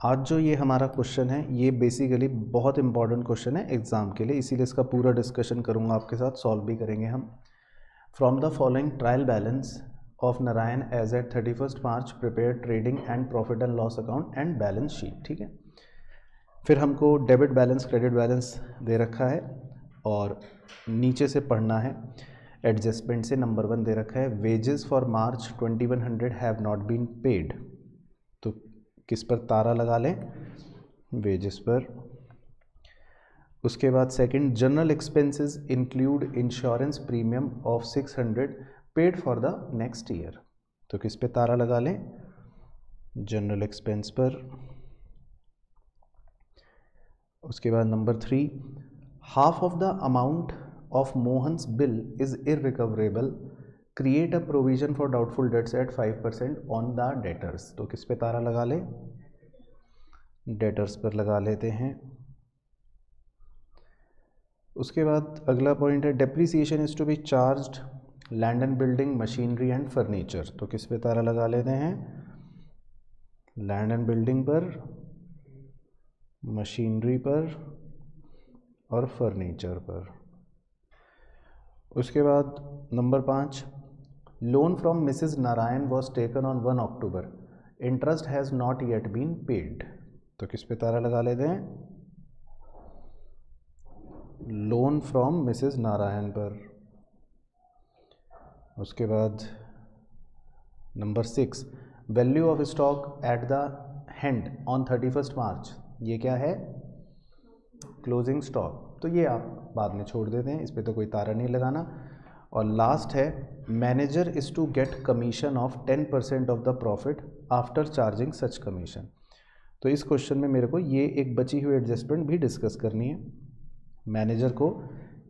आज जो ये हमारा क्वेश्चन है ये बेसिकली बहुत इंपॉर्टेंट क्वेश्चन है एग्जाम के लिए, इसीलिए इसका पूरा डिस्कशन करूँगा आपके साथ, सॉल्व भी करेंगे हम। From the following trial balance of Narayan as at 31 March prepare trading and profit and loss account and balance sheet. ठीक है, फिर हमको डेबिट बैलेंस क्रेडिट बैलेंस दे रखा है और नीचे से पढ़ना है। एडजस्टमेंट से नंबर 1 दे रखा है, wages for March 2100 have not been paid. तो किस पर तारा लगा लें? वेजेस पर। उसके बाद second, general expenses include insurance premium of 600 paid for the next year. तो किस पे तारा लगा लें? जनरल एक्सपेंस पर। उसके बाद number 3, half of the amount of Mohan's bill is irrecoverable, create a provision for doubtful debts at 5% on the debtors. तो किस पे तारा लगा लें? डेटर्स पर लगा लेते हैं। उसके बाद अगला पॉइंट है, depreciation is to be charged land and building machinery and furniture. तो किस पे तारा लगा लेते हैं? लैंड एंड बिल्डिंग पर, मशीनरी पर और फर्नीचर पर। उसके बाद number 5, loan from Mrs Narayan was taken on 1 October, interest has not yet been paid. तो किस पे तारा लगा लेते हैं? लोन फ्रॉम मिसेस नारायण पर। उसके बाद number 6, value of stock at the hand on 31 मार्च। ये क्या है? Closing stock. तो ये आप बाद में छोड़ देते हैं, इस पर तो कोई तारा नहीं लगाना। और लास्ट है, manager is to get commission of 10% of the profit after charging such commission. तो इस क्वेश्चन में मेरे को ये एक बची हुई एडजस्टमेंट भी डिस्कस करनी है। मैनेजर को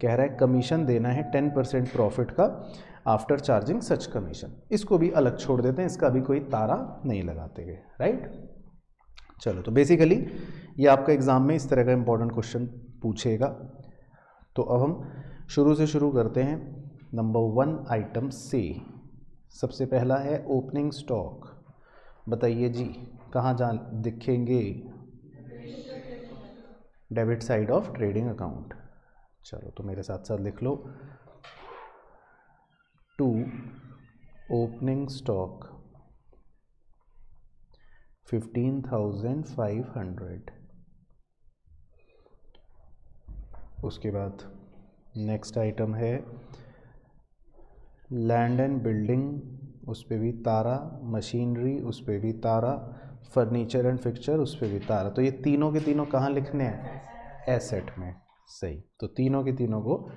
कह रहा है कमीशन देना है 10% प्रॉफिट का आफ्टर चार्जिंग सच कमीशन। इसको भी अलग छोड़ देते हैं, इसका भी कोई तारा नहीं लगाते गए, राइट। चलो, तो बेसिकली ये आपका एग्जाम में इस तरह का इंपॉर्टेंट क्वेश्चन पूछेगा। तो अब हम शुरू से शुरू करते हैं। नंबर 1 आइटम से सबसे पहला है ओपनिंग स्टॉक। बताइए जी, कहाँ जा दिखेंगे? Debit side of trading account. चलो, तो मेरे साथ साथ लिख लो, 2 ओपनिंग स्टॉक 15,500। उसके बाद नेक्स्ट आइटम है लैंड एंड बिल्डिंग, उस पर भी तारा, मशीनरी उस पर भी तारा, फर्नीचर एंड फिक्चर उस पर भी तारा। तो ये तीनों के तीनों कहाँ लिखने हैं? एसेट में। सही, तो तीनों के तीनों को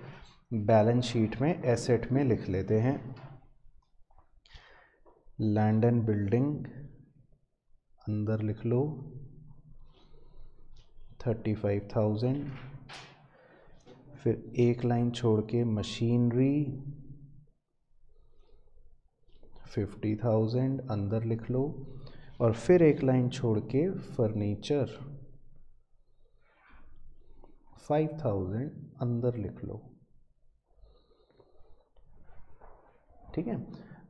बैलेंस शीट में एसेट में लिख लेते हैं। लैंड एंड बिल्डिंग अंदर लिख लो 35,000, फिर एक लाइन छोड़ के मशीनरी 50,000 अंदर लिख लो, और फिर एक लाइन छोड़ के फर्नीचर 5,000 अंदर लिख लो। ठीक है,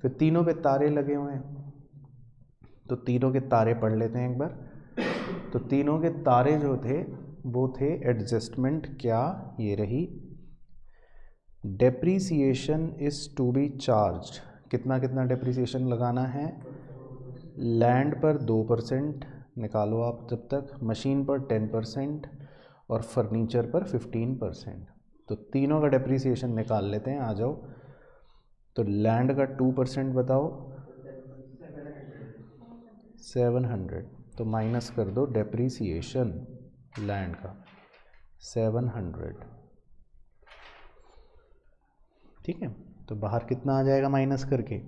फिर तीनों पे तारे लगे हुए हैं, तो तीनों के तारे पढ़ लेते हैं एक बार। तो तीनों के तारे जो थे वो थे एडजस्टमेंट, क्या ये रही, depreciation is to be charged. कितना कितना डेप्रीसिएशन लगाना है? लैंड पर 2% निकालो आप जब तक, मशीन पर 10% और फर्नीचर पर 15%। तो तीनों का डेप्रीसिएशन निकाल लेते हैं, आ जाओ। तो लैंड का 2% बताओ, 700। तो माइनस कर दो डेप्रीसिएशन लैंड का 700। ठीक है, तो बाहर कितना आ जाएगा माइनस करके?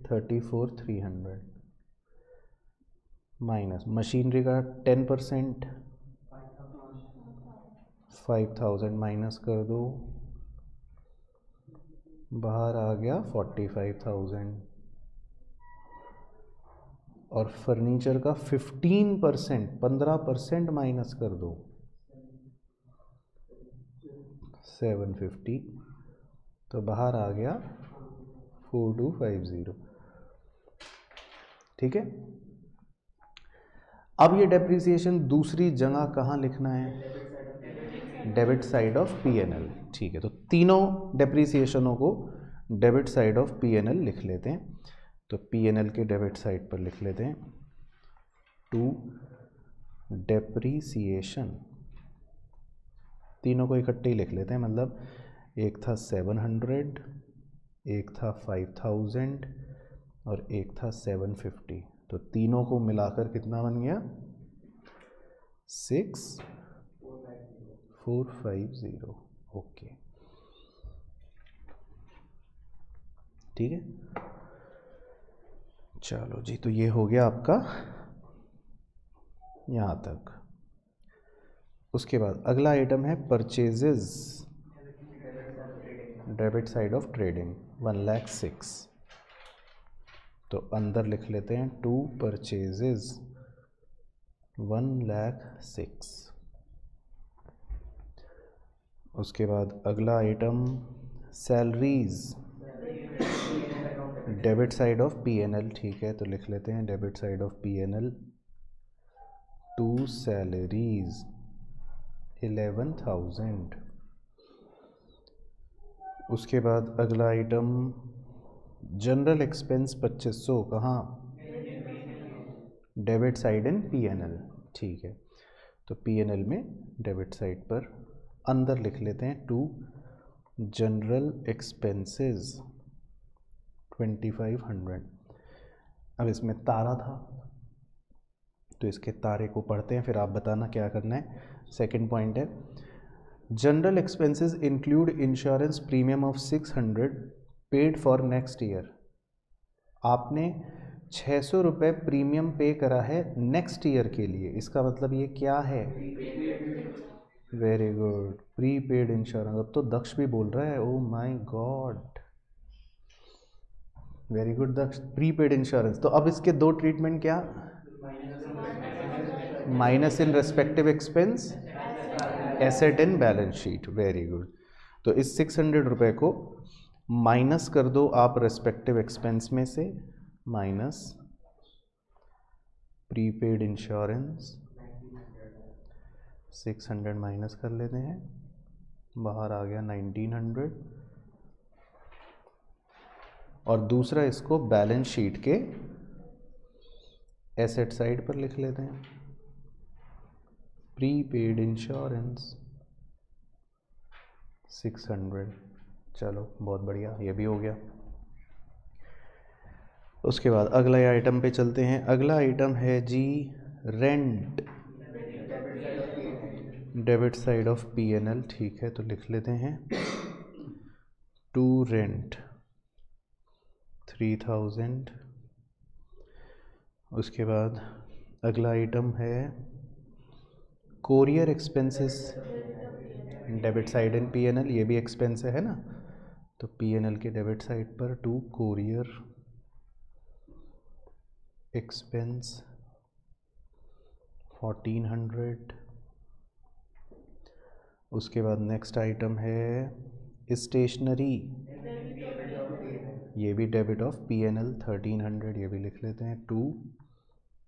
34,300 माइनस मशीनरी का 10% 5,000 माइनस कर दो, बाहर आ गया 45,000। और फर्नीचर का 15% माइनस कर दो, 750। तो बाहर आ गया 4250। ठीक है, अब ये डेप्रिसिएशन दूसरी जगह कहाँ लिखना है? Debit side of P&L। ठीक है, तो तीनों डेप्रिसिएशनों को डेबिट साइड ऑफ P&L लिख लेते हैं। तो P&L के डेबिट साइड पर लिख लेते हैं टू डेप्रिसिएशन, तीनों को इकट्ठे ही लिख लेते हैं, मतलब एक था 700, एक था 5000 और एक था 750, तो तीनों को मिलाकर कितना बन गया? 6450। ओके, ठीक है, चलो जी, तो ये हो गया आपका यहाँ तक। उसके बाद अगला आइटम है purchases, debit side of trading 1,06,000। तो अंदर लिख लेते हैं टू परचेजेस 1,06,000। उसके बाद अगला item salaries, debit side of P&L। ठीक है, तो लिख लेते हैं debit side of P&L to salaries 11,000। उसके बाद अगला आइटम जनरल एक्सपेंस 2500, कहाँ? Debit side in P&L। ठीक है, तो P&L में डेबिट साइड पर अंदर लिख लेते हैं टू जनरल एक्सपेंसेस 2500। अब इसमें तारा था, तो इसके तारे को पढ़ते हैं, फिर आप बताना क्या करना है। सेकंड पॉइंट है general expenses include insurance premium of 600 paid for next year. आपने 600 रुपये प्रीमियम पे करा है नेक्स्ट ईयर के लिए, इसका मतलब ये क्या है? Very good, prepaid insurance. अब तो दक्ष भी बोल रहा है, oh my god, very good Daksh, prepaid insurance. तो अब इसके दो ट्रीटमेंट क्या? Minus in respective expense, asset in balance sheet. Very good, तो इस 600 रुपये को माइनस कर दो आप रेस्पेक्टिव एक्सपेंस में से, माइनस प्रीपेड इंश्योरेंस 600 माइनस कर लेते हैं, बाहर आ गया 1900। और दूसरा इसको बैलेंस शीट के एसेट साइड पर लिख लेते हैं प्रीपेड इंश्योरेंस 600। चलो बहुत बढ़िया, ये भी हो गया। उसके बाद अगला आइटम पे चलते हैं। अगला आइटम है जी rent, debit side of P&L। ठीक है, तो लिख लेते हैं टू रेंट 3000। उसके बाद अगला आइटम है courier expenses, debit side in P&L, ये भी एक्सपेंस है ना, तो P&L के डेबिट साइड पर टू कोरियर एक्सपेंस 1400। उसके बाद नेक्स्ट आइटम है स्टेशनरी, ये भी डेबिट ऑफ P&L 1300, ये भी लिख लेते हैं टू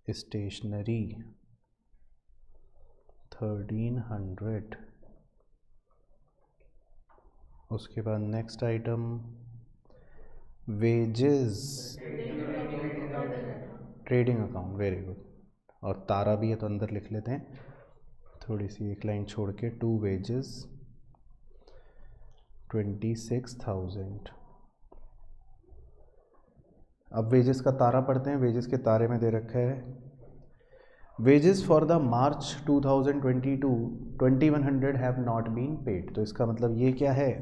स्टेशनरी 1300। उसके बाद next item wages, trading account. Very good, और तारा भी है तो अंदर लिख लेते हैं थोड़ी सी एक लाइन छोड़ के, टू वेजेस 26,000। अब वेजेस का तारा पढ़ते हैं। वेजेस के तारे में दे रखा है wages for the March 2022 2100 have not been paid. तो इसका मतलब ये क्या है?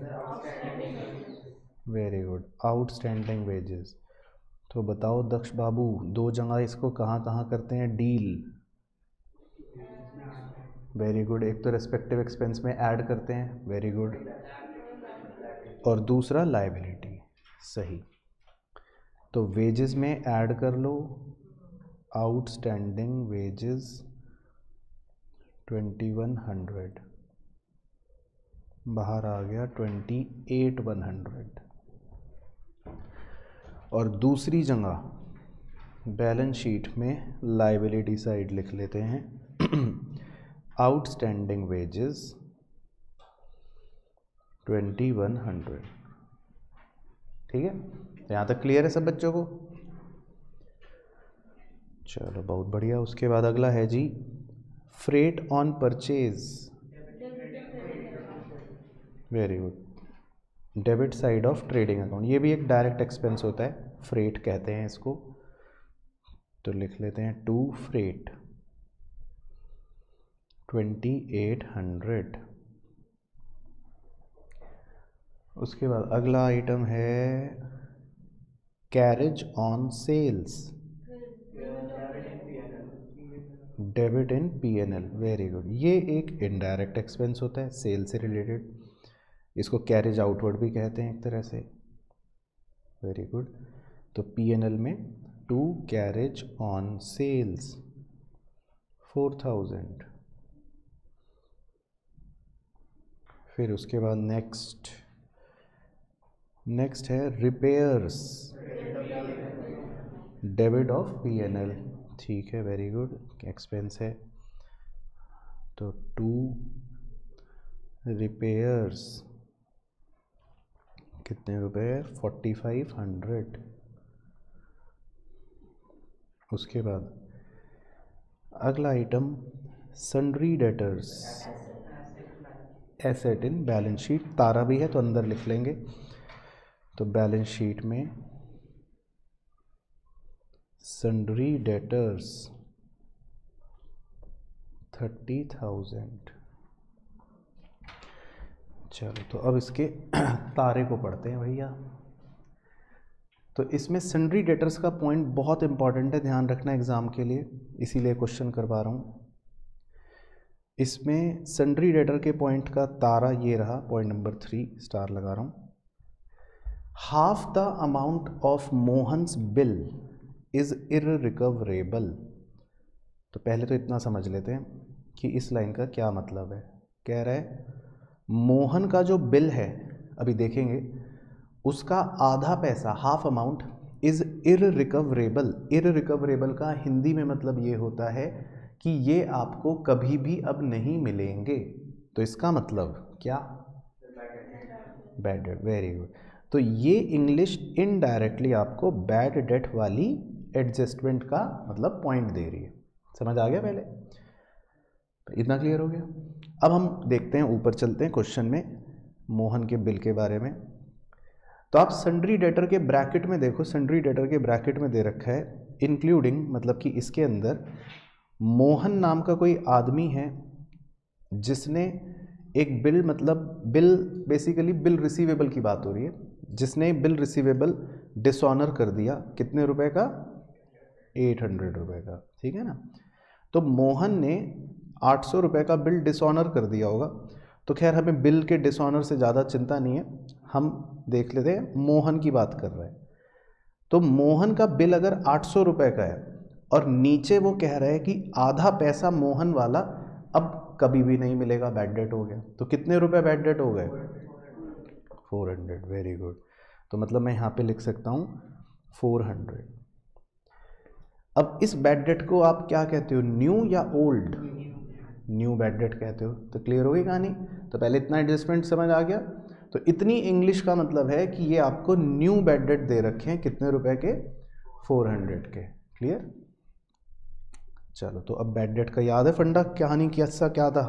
Very good, outstanding wages. तो बताओ दक्ष बाबू, दो जगह इसको कहाँ कहाँ करते हैं डील? वेरी गुड, एक तो रेस्पेक्टिव एक्सपेंस में ऐड करते हैं, वेरी गुड, और दूसरा लायबिलिटी। सही, तो वेजेस में ऐड कर लो आउटस्टैंडिंग वेजेस 2100, बाहर आ गया 28,100। और दूसरी जगह बैलेंस शीट में लाइबिलिटी साइड लिख लेते हैं आउटस्टैंडिंग वेजेस 2100। ठीक है, यहाँ तक क्लियर है सब बच्चों को? चलो बहुत बढ़िया। उसके बाद अगला है जी freight on purchase. Very good. Debit side of trading account, ये भी एक डायरेक्ट एक्सपेंस होता है, फ्रेट कहते हैं इसको। तो लिख लेते हैं टू फ्रेट 2800। उसके बाद अगला आइटम है carriage on sales, debit in PNL. Very good. ये एक इनडायरेक्ट एक्सपेंस होता है सेल से रिलेटेड, इसको कैरेज आउटवर्ड भी कहते हैं एक तरह से। Very good. तो पीएनएल में टू कैरेज ऑन सेल्स 4000। फिर उसके बाद नेक्स्ट है रिपेयर्स, डेबिट ऑफ पीएनएल। ठीक है, वेरी गुड, एक्सपेंस है। तो टू रिपेयर्स कितने रुपए? 4500। उसके बाद अगला item sundry debtors, asset in balance sheet. तारा भी है तो अंदर लिख लेंगे। तो बैलेंस शीट में सन्ड्री डेटर्स 30,000। चलो तो अब इसके तारे को पढ़ते हैं भैया। तो इसमें सन्ड्री डेटर्स का पॉइंट बहुत इंपॉर्टेंट है, ध्यान रखना एग्जाम के लिए, इसीलिए क्वेश्चन करवा रहा हूँ। इसमें सन्ड्री डेटर के पॉइंट का तारा ये रहा, पॉइंट नंबर 3 स्टार लगा रहा हूँ। Half the amount of Mohan's bill is irrecoverable. तो पहले तो इतना समझ लेते हैं कि इस लाइन का क्या मतलब है। कह रहा है मोहन का जो बिल है, अभी देखेंगे, उसका आधा पैसा, half amount, is irrecoverable. Irrecoverable का हिंदी में मतलब ये होता है कि ये आपको कभी भी अब नहीं मिलेंगे। तो इसका मतलब क्या? Bad debt. Very good. तो ये इंग्लिश इनडायरेक्टली आपको बैड डेट वाली एडजस्टमेंट का मतलब पॉइंट दे रही है। समझ आ गया? पहले तो इतना क्लियर हो गया। अब हम देखते हैं, ऊपर चलते हैं क्वेश्चन में मोहन के बिल के बारे में। तो आप सन्ड्री डेटर के ब्रैकेट में देखो, सन्ड्री डेटर के ब्रैकेट में दे रखा है इंक्लूडिंग, मतलब कि इसके अंदर मोहन नाम का कोई आदमी है जिसने एक बिल, मतलब बिल बेसिकली बिल रिसीवेबल की बात हो रही है, जिसने बिल रिसीवेबल डिसऑनर कर दिया। कितने रुपए का? 800 रुपए का। ठीक है ना? तो मोहन ने 800 रुपए का बिल डिसऑनर कर दिया होगा। तो खैर हमें बिल के डिसऑनर से ज़्यादा चिंता नहीं है, हम देख लेते हैं मोहन की बात कर रहे हैं। तो मोहन का बिल अगर 800 रुपए का है और नीचे वो कह रहा है कि आधा पैसा मोहन वाला अब कभी भी नहीं मिलेगा, बैड डेट हो गया। तो कितने रुपए बैड डेट हो गए? 400। Very good. तो मतलब मैं यहाँ पे लिख सकता हूँ 400। अब इस बैड डेट को आप क्या कहते हो, न्यू या ओल्ड? न्यू बैड डेट कहते हो। तो क्लियर हो गई कहानी? तो पहले इतना एडजस्टमेंट समझ आ गया। तो इतनी इंग्लिश का मतलब है कि ये आपको न्यू बैड डेट दे रखे हैं, कितने रुपए के? 400 के। क्लियर? चलो तो अब बैड डेट का याद है फंडा, कहानी की हिस्सा क्या था?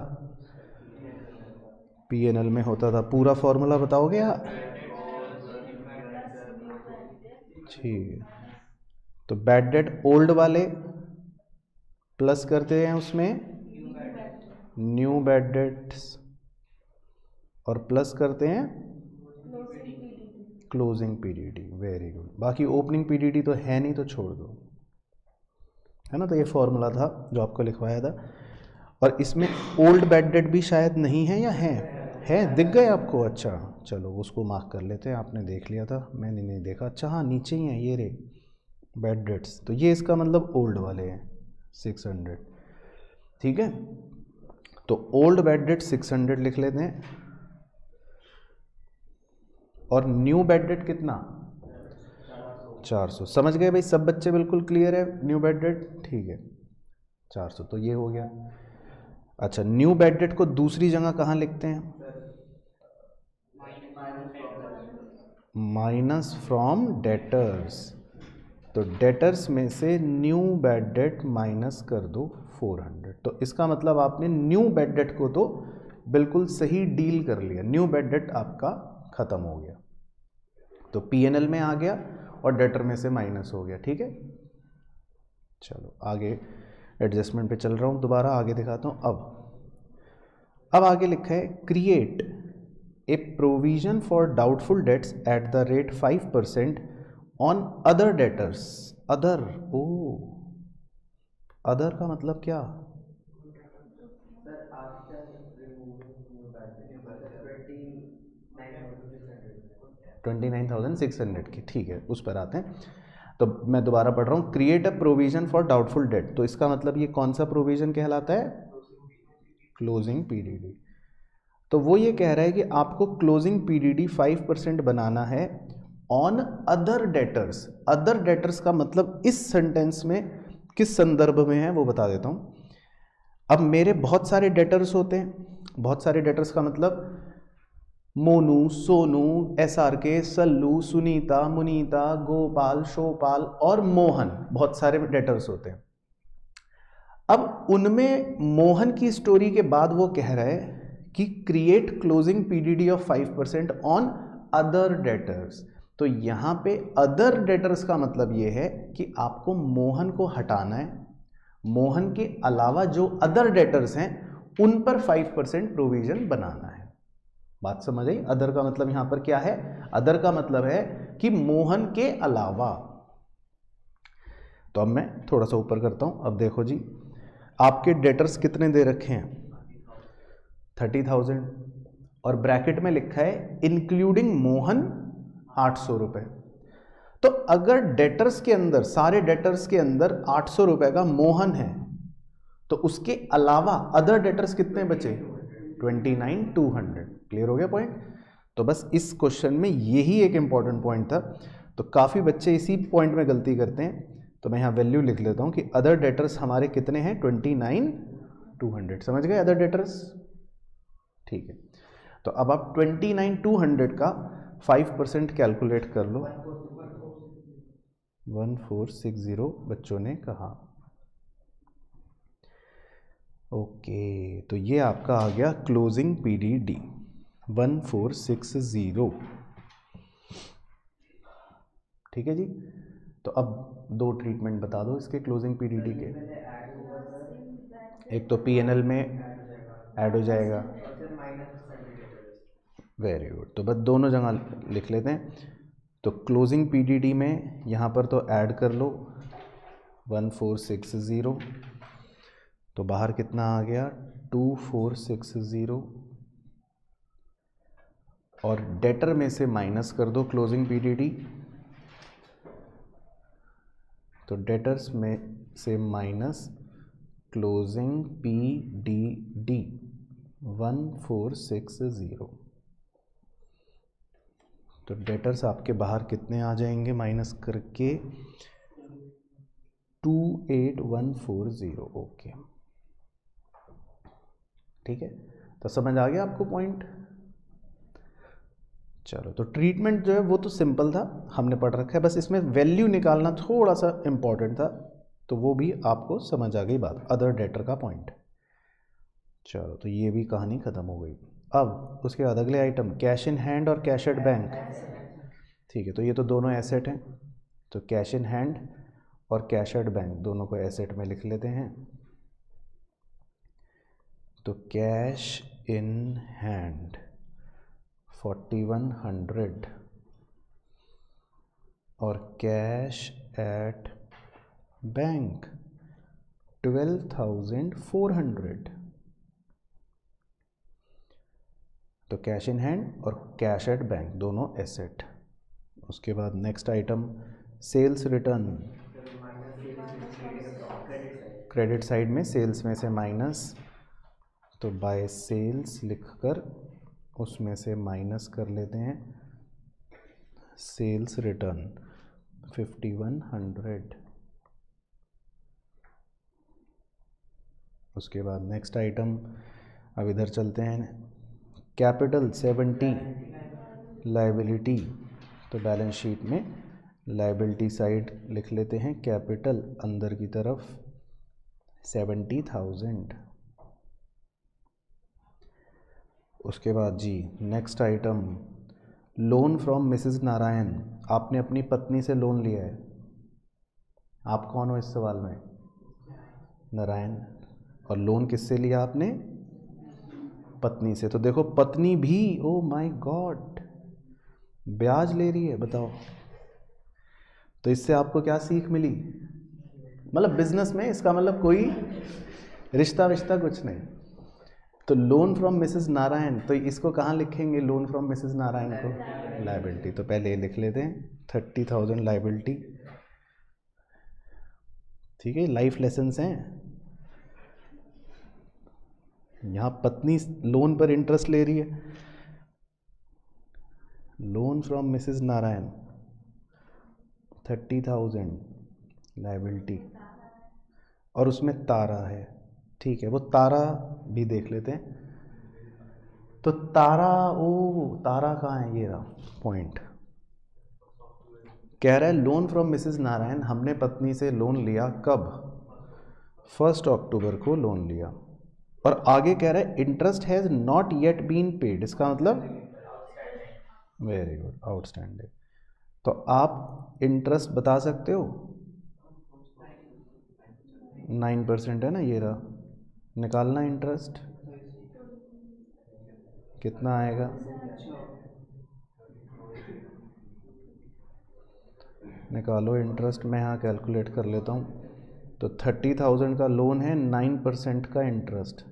पीएनएल में होता था। पूरा फॉर्मूला बताओगे या? ठीक है। तो बैड डेट ओल्ड वाले प्लस करते हैं उसमें न्यू बैड डेट्स और प्लस करते हैं क्लोजिंग पीडीडी। Very good. बाकी ओपनिंग पीडीडी तो है नहीं, तो छोड़ दो, है ना? तो ये फॉर्मूला था जो आपको लिखवाया था। और इसमें ओल्ड बैड डेट भी शायद नहीं है, या है दिख गए आपको? अच्छा चलो उसको मार्क कर लेते हैं। आपने देख लिया था, मैंने नहीं देखा। अच्छा हाँ, नीचे ही है ये रे बैड डेट्स। तो ये इसका मतलब ओल्ड वाले हैं 600। ठीक है, तो ओल्ड बैड डेट 600 लिख लेते हैं। और न्यू बैड डेट कितना? 400 समझ गए भाई सब बच्चे, बिल्कुल क्लियर है न्यू बेड रेट, ठीक है 400 तो ये हो गया। अच्छा न्यू बेड रेट को दूसरी जगह कहाँ लिखते हैं? माइनस फ्रॉम डेटर्स, तो डेटर्स में से न्यू बेड डेट माइनस कर दो 400, तो इसका मतलब आपने न्यू बेड डेट को तो बिल्कुल सही डील कर लिया, न्यू बेड डेट आपका खत्म हो गया, तो पीएनएल में आ गया और डेटर में से माइनस हो गया, ठीक है। चलो आगे एडजस्टमेंट पे चल रहा हूँ, दोबारा आगे दिखाता हूँ। अब आगे लिखा है create a provision for doubtful debts at the rate 5% on other debtors. Other, oh other का मतलब क्या? 29,600 की, ठीक है उस पर आते हैं। तो मैं दोबारा पढ़ रहा हूँ, create a provision for doubtful debt, तो इसका मतलब ये कौन सा प्रोविजन कहलाता है? Closing PDD. तो वो ये कह रहा है कि आपको क्लोजिंग पीडीडी 5% बनाना है on other debtors. Other debtors का मतलब इस सेंटेंस में किस संदर्भ में है वो बता देता हूँ। अब मेरे बहुत सारे डेटर्स होते हैं, बहुत सारे डेटर्स का मतलब मोनू, सोनू, SRK, सल्लू, सुनीता, मुनीता, गोपाल, शोपाल और मोहन, बहुत सारे डेटर्स होते हैं। अब उनमें मोहन की स्टोरी के बाद वो कह रहा है कि create closing PDD of 5% on other debtors. तो यहाँ पे अदर डेटर्स का मतलब ये है कि आपको मोहन को हटाना है, मोहन के अलावा जो अदर डेटर्स हैं उन पर 5% प्रोविजन बनाना है। बात समझ आई? अदर का मतलब यहां पर क्या है? अदर का मतलब है कि मोहन के अलावा। तो अब मैं थोड़ा सा ऊपर करता हूं। अब देखो जी, आपके डेटर्स कितने दे रखे हैं? 30,000 और ब्रैकेट में लिखा है इंक्लूडिंग मोहन 800 रुपए। तो अगर डेटर्स के अंदर, सारे डेटर्स के अंदर 800 रुपए का मोहन है, तो उसके अलावा अदर डेटर्स कितने बचे? 29,200। क्लियर हो गया पॉइंट? तो बस इस क्वेश्चन में यही एक इंपॉर्टेंट पॉइंट था। तो काफ़ी बच्चे इसी पॉइंट में गलती करते हैं, तो मैं यहाँ वैल्यू लिख लेता हूँ कि अदर डेटर्स हमारे कितने हैं? 29,200। समझ गए अदर डेटर्स? ठीक है, तो अब आप 29,200 का 5% कैलकुलेट कर लो। 1460 बच्चों ने कहा। ओके, तो ये आपका आ गया क्लोजिंग पीडीडी 1460। ठीक है जी। तो अब दो ट्रीटमेंट बता दो इसके क्लोजिंग पीडीडी के। एक तो पीएनएल में ऐड हो जाएगा, वेरी गुड, तो बस दोनों जगह लिख लेते हैं। तो क्लोजिंग पीडीडी में यहाँ पर तो ऐड कर लो 1460, तो बाहर कितना आ गया? 2460, और डेटर में से माइनस कर दो क्लोजिंग पीडीडी, तो डेटर्स में से माइनस क्लोजिंग पीडीडी 1460, तो डेटर्स आपके बाहर कितने आ जाएंगे माइनस करके? 28,140। ओके, ठीक है, तो समझ आ गया आपको पॉइंट? चलो, तो ट्रीटमेंट जो है वो तो सिंपल था, हमने पढ़ रखा है, बस इसमें वैल्यू निकालना थोड़ा सा इंपॉर्टेंट था, तो वो भी आपको समझ आ गई बात, अदर डेटर का पॉइंट। चलो, तो ये भी कहानी खत्म हो गई। अब उसके बाद अगले आइटम कैश इन हैंड और कैश एट बैंक। ठीक है, तो ये तो दोनों एसेट हैं, तो कैश इन हैंड और कैश एट बैंक दोनों को एसेट में लिख लेते हैं। तो कैश इन हैंड 4100 और कैश एट बैंक 12,400। तो कैश इन हैंड और कैश एट बैंक दोनों एसेट। उसके बाद next item sales return. Credit side में सेल्स में से माइनस, तो बाय सेल्स लिखकर उसमें से माइनस कर लेते हैं सेल्स रिटर्न 5100। उसके बाद नेक्स्ट आइटम, अब इधर चलते हैं, कैपिटल 70 लाइबिलिटी। तो बैलेंस शीट में लाइबिलिटी साइड लिख लेते हैं कैपिटल अंदर की तरफ 70,000। उसके बाद जी next item, loan from Mrs Narayan. आपने अपनी पत्नी से लोन लिया है। आप कौन हो इस सवाल में? नारायण। और लोन किससे लिया आपने? पत्नी से। तो देखो पत्नी भी, ओ माय गॉड, ब्याज ले रही है, बताओ। तो इससे आपको क्या सीख मिली? मतलब बिजनेस में इसका मतलब कोई रिश्ता विश्ता कुछ नहीं। तो लोन फ्रॉम मिसेस नारायण, तो इसको कहाँ लिखेंगे लोन फ्रॉम मिसेस नारायण को? लाइबिलिटी। तो पहले ये लिख लेते हैं 30,000 लाइबिलिटी। ठीक है, लाइफ लेसन्स हैं। यहाँ पत्नी लोन पर इंटरेस्ट ले रही है। Loan from Mrs Narayan 30,000 liability, और उसमें तारा है। ठीक है, वो तारा भी देख लेते हैं। तो तारा, ओ तारा कहाँ है? ये रहा पॉइंट। कह रहा है लोन फ्रॉम मिसेस नारायण, हमने पत्नी से लोन लिया कब? 1 अक्टूबर को लोन लिया। और आगे कह रहा है interest has not yet been paid. इसका मतलब वेरी गुड, आउटस्टैंडिंग। तो आप इंटरेस्ट बता सकते हो? 9% है ना, ये रहा। निकालना इंटरेस्ट कितना आएगा? निकालो इंटरेस्ट। मैं यहाँ कैलकुलेट कर लेता हूँ। तो 30,000 का लोन है, 9% का इंटरेस्ट,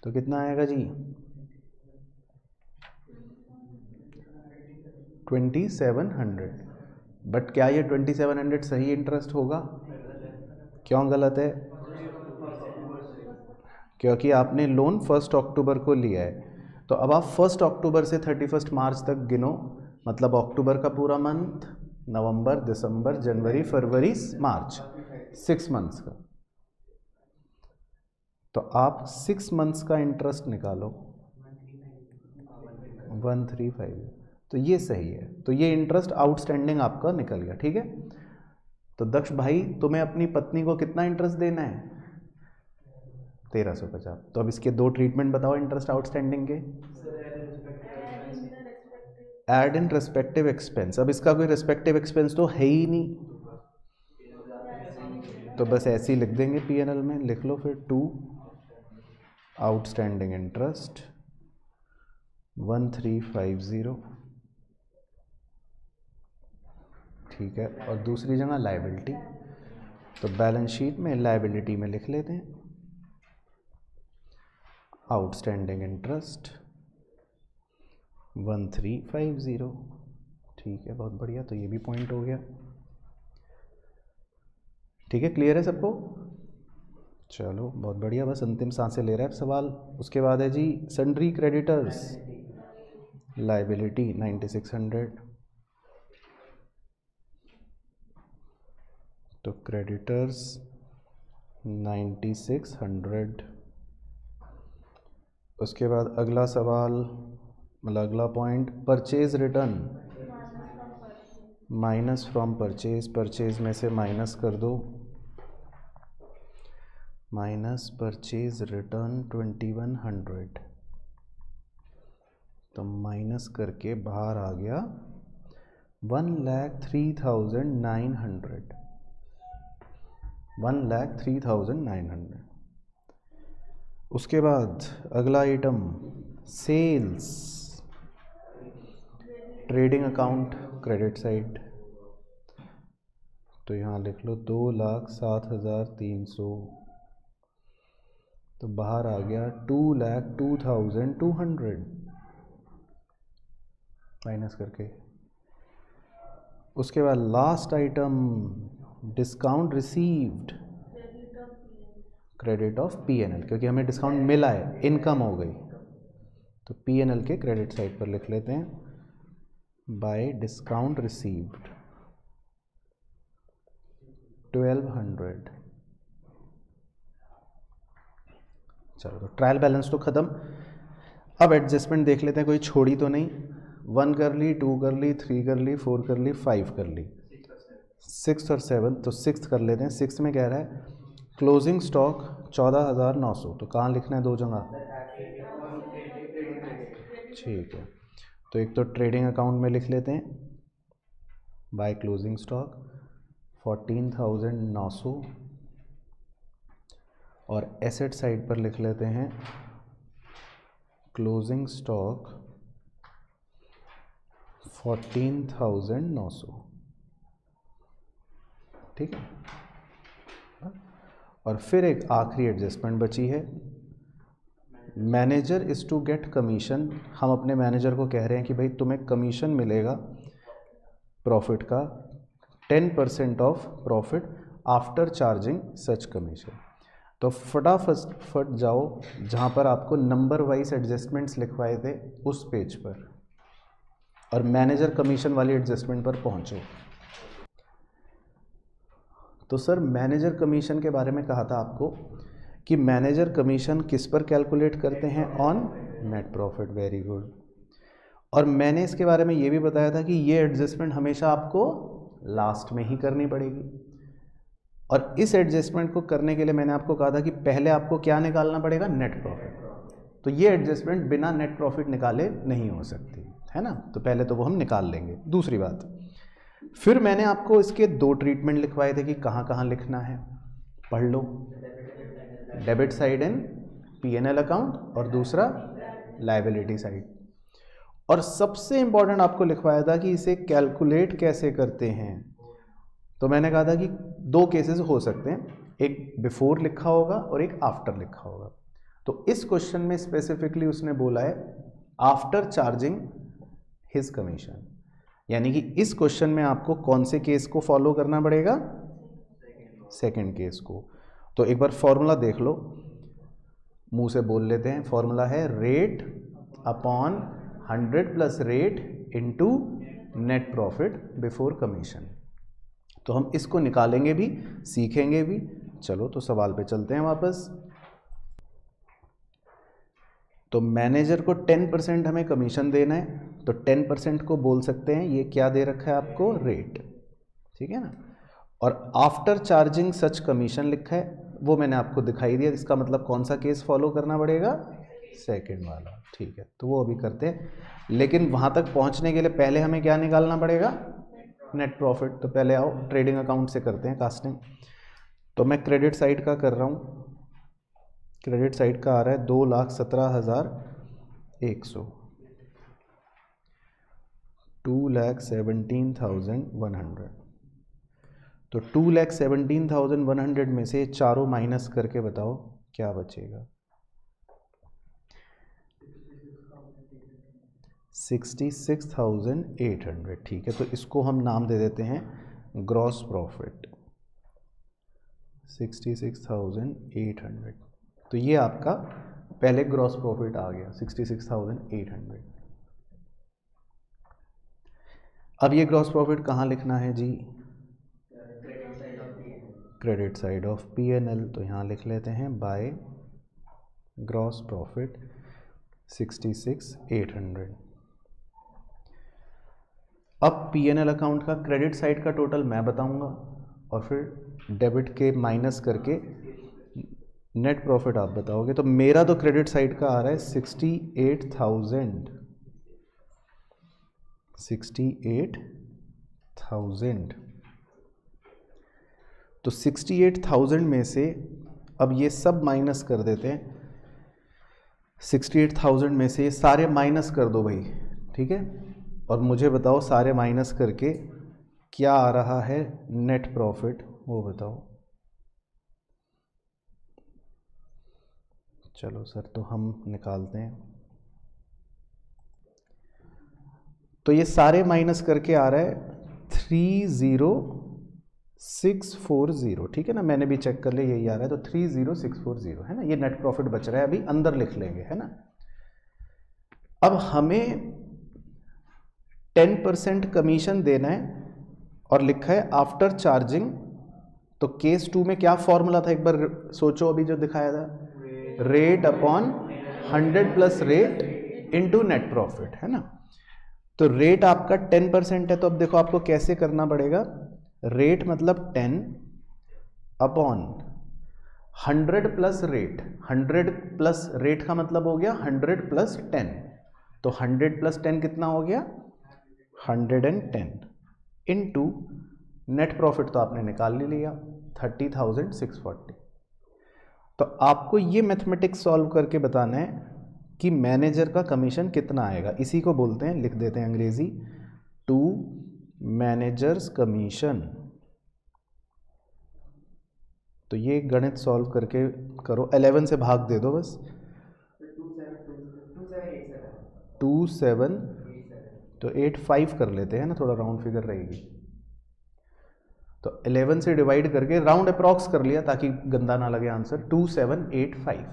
तो कितना आएगा जी? 2700। बट क्या ये 2700 सही इंटरेस्ट होगा? क्यों गलत है? क्योंकि आपने लोन 1 अक्टूबर को लिया है। तो अब आप 1 अक्टूबर से 31 मार्च तक गिनो, मतलब अक्टूबर का पूरा मंथ, नवंबर, दिसंबर, जनवरी, फरवरी, मार्च, 6 मंथ्स का। तो आप 6 मंथ्स का इंटरेस्ट निकालो, 135। तो ये सही है। तो ये इंटरेस्ट आउटस्टैंडिंग आपका निकल गया। ठीक है, तो दक्ष भाई तुम्हें अपनी पत्नी को कितना इंटरेस्ट देना है? 1350। तो अब इसके दो ट्रीटमेंट बताओ इंटरेस्ट आउटस्टैंडिंग के। Add in respective expense. अब इसका कोई रेस्पेक्टिव एक्सपेंस तो है ही नहीं, तो बस ऐसे ही लिख देंगे पीएनएल में। लिख लो फिर 2 आउटस्टैंडिंग इंटरेस्ट 1350। ठीक है, और दूसरी जगह लायबिलिटी, तो बैलेंस शीट में लायबिलिटी में लिख लेते हैं आउटस्टैंडिंग इंटरेस्ट 1350। ठीक है, बहुत बढ़िया। तो ये भी पॉइंट हो गया। ठीक है, क्लियर है सबको? चलो बहुत बढ़िया, बस अंतिम सांसें ले रहा है सवाल। उसके बाद है जी सन्ड्री क्रेडिटर्स लायबिलिटी 9600। तो क्रेडिटर्स 9600। उसके बाद अगला सवाल, मतलब अगला point, purchase return minus from purchase. Purchase में से माइनस कर दो, माइनस परचेज रिटर्न 2100। तो माइनस करके बाहर आ गया 1,03,900। 1,03,900। उसके बाद अगला item sales, trading account credit side. तो यहाँ लिख लो 2,07,300। तो बाहर आ गया 2,02,200 माइनस करके। उसके बाद last item discount received credit of PNL, क्योंकि हमें डिस्काउंट मिला है, इनकम हो गई। तो पीएनएल के क्रेडिट साइड पर लिख लेते हैं बाय डिस्काउंट रिसीव्ड। 1200। चलो तो ट्रायल बैलेंस तो ख़त्म। अब एडजस्टमेंट देख लेते हैं, कोई छोड़ी तो नहीं। 1 कर ली, 2 कर ली, 3 कर ली, 4 कर ली, 5 कर ली, 6 और 7। तो 6 कर लेते हैं। 6 में कह रहा है क्लोजिंग स्टॉक 14,900। तो कहाँ लिखना है? 2 जगह। ठीक है, तो एक तो ट्रेडिंग अकाउंट में लिख लेते हैं बाय क्लोजिंग स्टॉक 14,900, और एसेट साइड पर लिख लेते हैं क्लोजिंग स्टॉक 14,900। ठीक है, और फिर एक आखिरी एडजस्टमेंट बची है, manager is to get commission. हम अपने मैनेजर को कह रहे हैं कि भाई तुम्हें कमीशन मिलेगा प्रॉफिट का 10% of profit after charging such commission. तो फटाफट जाओ जहाँ पर आपको नंबर वाइज एडजस्टमेंट्स लिखवाए थे उस पेज पर, और मैनेजर कमीशन वाली एडजस्टमेंट पर पहुँचो। तो सर मैनेजर कमीशन के बारे में कहा था आपको कि मैनेजर कमीशन किस पर कैलकुलेट करते हैं? On net profit. Very good. और मैंने इसके बारे में ये भी बताया था कि ये एडजस्टमेंट हमेशा आपको लास्ट में ही करनी पड़ेगी, और इस एडजस्टमेंट को करने के लिए मैंने आपको कहा था कि पहले आपको क्या निकालना पड़ेगा? Net profit. तो ये एडजस्टमेंट बिना नेट प्रॉफिट निकाले नहीं हो सकती है ना, तो पहले तो वो हम निकाल लेंगे। दूसरी बात, फिर मैंने आपको इसके 2 ट्रीटमेंट लिखवाए थे कि कहाँ कहाँ लिखना है, पढ़ लो। Debit side in P&L account, और दूसरा लायबिलिटी साइड। और सबसे इंपॉर्टेंट आपको लिखवाया था कि इसे कैलकुलेट कैसे करते हैं। तो मैंने कहा था कि 2 केसेस हो सकते हैं, एक बिफोर लिखा होगा और एक आफ्टर लिखा होगा। तो इस क्वेश्चन में स्पेसिफिकली उसने बोला है आफ्टर चार्जिंग हिज कमीशन, यानी कि इस क्वेश्चन में आपको कौन से केस को फॉलो करना पड़ेगा? सेकंड केस को। तो एक बार फॉर्मूला देख लो, मुंह से बोल लेते हैं। फॉर्मूला है rate upon 100 plus rate into net profit before commission. तो हम इसको निकालेंगे भी, सीखेंगे भी। चलो तो सवाल पे चलते हैं वापस। तो मैनेजर को 10% हमें कमीशन देना है, तो 10% को बोल सकते हैं ये क्या दे रखा है आपको? रेट। ठीक है ना। और आफ्टर चार्जिंग सच कमीशन लिखा है, वो मैंने आपको दिखाई दिया। इसका मतलब कौन सा केस फॉलो करना पड़ेगा? सेकंड वाला। ठीक है, तो वो अभी करते हैं, लेकिन वहाँ तक पहुँचने के लिए पहले हमें क्या निकालना पड़ेगा? Net profit. तो पहले आओ ट्रेडिंग अकाउंट से करते हैं कास्टिंग। तो मैं क्रेडिट साइड का कर रहा हूँ। क्रेडिट साइड का आ रहा है 2,17,100, 2,17,100। तो 2,17,100 में से चारों माइनस करके बताओ क्या बचेगा? 66,800। ठीक है, तो इसको हम नाम दे देते हैं ग्रॉस प्रॉफिट 66,800। तो ये आपका पहले ग्रॉस प्रॉफिट आ गया 66,800। अब ये ग्रॉस प्रॉफिट कहाँ लिखना है जी? Credit side of P&L। तो यहाँ लिख लेते हैं बाय ग्रॉस प्रॉफिट 66,800। अब P&L अकाउंट का क्रेडिट साइड का टोटल मैं बताऊंगा, और फिर डेबिट के माइनस करके नेट प्रॉफिट आप बताओगे। तो मेरा तो क्रेडिट साइड का आ रहा है 68,000। तो 68,000 में से अब ये सब माइनस कर देते हैं। 68,000 में से ये सारे माइनस कर दो भाई, ठीक है। और मुझे बताओ सारे माइनस करके क्या आ रहा है नेट प्रॉफिट, वो बताओ। चलो सर, तो हम निकालते हैं। तो ये सारे माइनस करके आ रहा है 30,640, ठीक है ना। मैंने भी चेक कर लिया, यही आ रहा है। तो 30,640 है ना, ये नेट प्रॉफिट बच रहा है, अभी अंदर लिख लेंगे, है ना। अब हमें 10% कमीशन देना है, और लिखा है आफ्टर चार्जिंग तो केस 2 में क्या फॉर्मूला था, एक बार सोचो, अभी जो दिखाया था, rate upon 100 plus rate into net profit, है ना। तो रेट आपका 10% है, तो अब देखो आपको कैसे करना पड़ेगा, रेट मतलब 10 upon 100 plus rate, 100 plus rate का मतलब हो गया 100 प्लस 10, तो 100 प्लस 10 कितना हो गया 110 इनटू नेट प्रॉफिट तो आपने निकाल ही लिया 30,640। तो आपको ये मैथमेटिक्स सॉल्व करके बताना है कि मैनेजर का कमीशन कितना आएगा, इसी को बोलते हैं, लिख देते हैं अंग्रेजी, टू मैनेजर्स कमीशन। तो ये गणित सॉल्व करके करो, 11 से भाग दे दो बस, 27 तो 85 कर लेते हैं ना, थोड़ा राउंड फिगर रहेगी, तो 11 से डिवाइड करके राउंड अप्रॉक्स कर लिया ताकि गंदा ना लगे आंसर, 2785।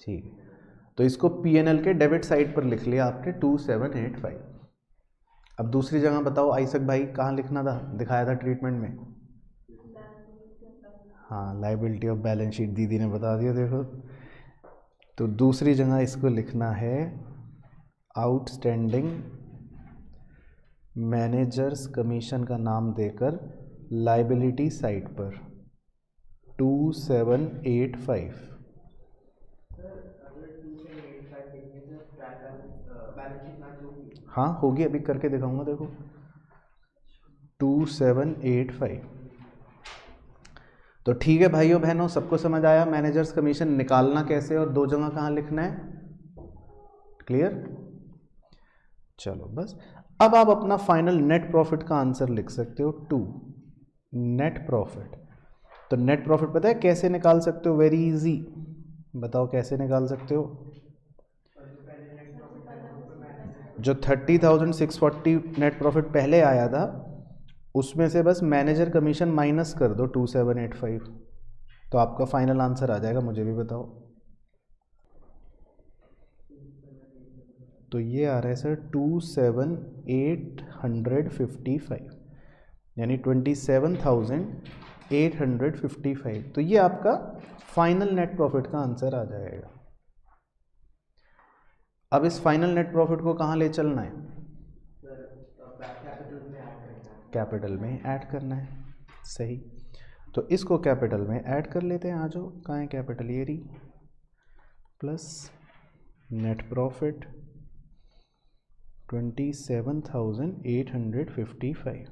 ठीक, तो इसको पीएनएल के डेबिट साइड पर लिख लिया आपने 2785। अब दूसरी जगह बताओ आइसक भाई, कहाँ लिखना था, दिखाया था ट्रीटमेंट में, हाँ लाइबिलिटी ऑफ बैलेंस शीट, दीदी ने बता दिया देखो। तो दूसरी जगह इसको लिखना है आउटस्टैंडिंग मैनेजर्स कमीशन का नाम देकर लाइबिलिटी साइड पर 2785। हाँ होगी, अभी करके दिखाऊंगा, देखो 2785। तो ठीक है भाइयों बहनों, सबको समझ आया मैनेजर्स कमीशन निकालना कैसे और दो जगह कहाँ लिखना है, क्लियर। चलो बस, अब आप अपना फाइनल नेट प्रॉफिट का आंसर लिख सकते हो 2 नेट प्रॉफिट। तो नेट प्रॉफिट पता है कैसे निकाल सकते हो, वेरी इजी, बताओ कैसे निकाल सकते हो। जो 30,640 नेट प्रॉफिट पहले आया था उसमें से बस मैनेजर कमीशन माइनस कर दो 2785, तो आपका फाइनल आंसर आ जाएगा, मुझे भी बताओ। तो ये आ रहा है सर 27,855, यानी 27,855। तो ये आपका फाइनल नेट प्रॉफिट का आंसर आ जाएगा। अब इस फाइनल नेट प्रॉफिट को कहाँ ले चलना है, कैपिटल में ऐड करना है, सही। तो इसको कैपिटल में ऐड कर लेते हैं, आ जाओ, कहाँ है कैपिटल, ये रही, प्लस नेट प्रॉफिट 27,855,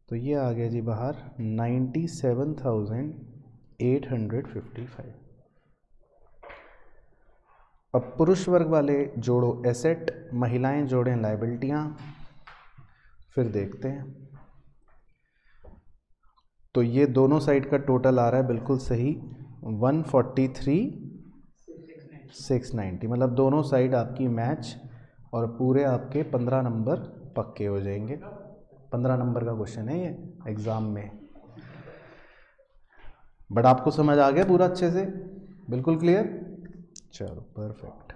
तो ये आ गया जी बाहर 97,855। अब पुरुष वर्ग वाले जोड़ो एसेट, महिलाएं जोड़ें लायबिलिटियां, फिर देखते हैं। तो ये दोनों साइड का टोटल आ रहा है बिल्कुल सही 143,690, मतलब दोनों साइड आपकी मैच और पूरे आपके 15 नंबर पक्के हो जाएंगे। 15 नंबर का क्वेश्चन है ये एग्ज़ाम में। बट आपको समझ आ गया पूरा अच्छे से, बिल्कुल क्लियर, चलो परफेक्ट।